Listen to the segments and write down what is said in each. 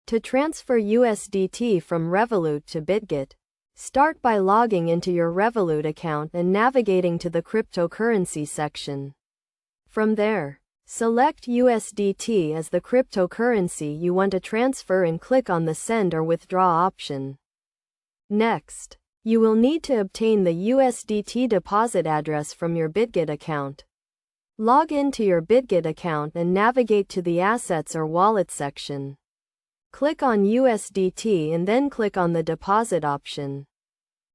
To transfer USDT from Revolut to Bitget, start by logging into your Revolut account and navigating to the cryptocurrency section. From there, select USDT as the cryptocurrency you want to transfer and click on the Send or Withdraw option. Next, you will need to obtain the USDT deposit address from your Bitget account. Log into your Bitget account and navigate to the Assets or Wallet section. Click on USDT and then click on the Deposit option.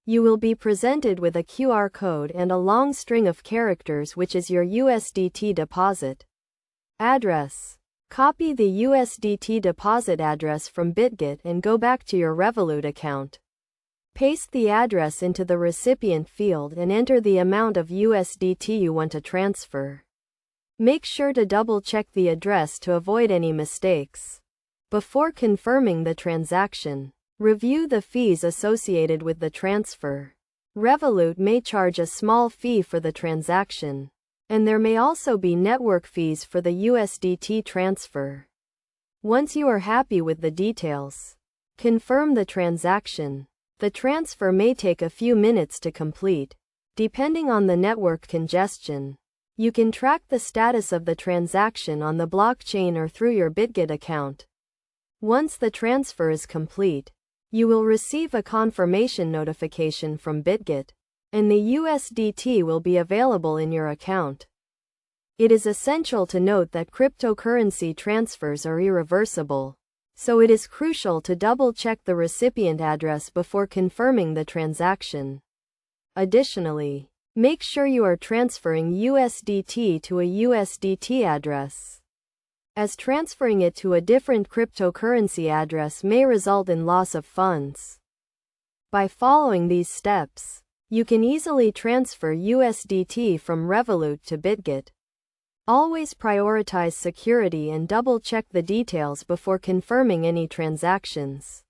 You will be presented with a QR code and a long string of characters, which is your USDT deposit address. Copy the USDT deposit address from Bitget and go back to your Revolut account. Paste the address into the recipient field and enter the amount of USDT you want to transfer. Make sure to double-check the address to avoid any mistakes. Before confirming the transaction, review the fees associated with the transfer. Revolut may charge a small fee for the transaction, and there may also be network fees for the USDT transfer. Once you are happy with the details, confirm the transaction. The transfer may take a few minutes to complete, depending on the network congestion. You can track the status of the transaction on the blockchain or through your Bitget account. Once the transfer is complete, you will receive a confirmation notification from Bitget, and the USDT will be available in your account. It is essential to note that cryptocurrency transfers are irreversible, so it is crucial to double-check the recipient address before confirming the transaction. Additionally, make sure you are transferring USDT to a USDT address, as transferring it to a different cryptocurrency address may result in loss of funds. By following these steps, you can easily transfer USDT from Revolut to Bitget. Always prioritize security and double-check the details before confirming any transactions.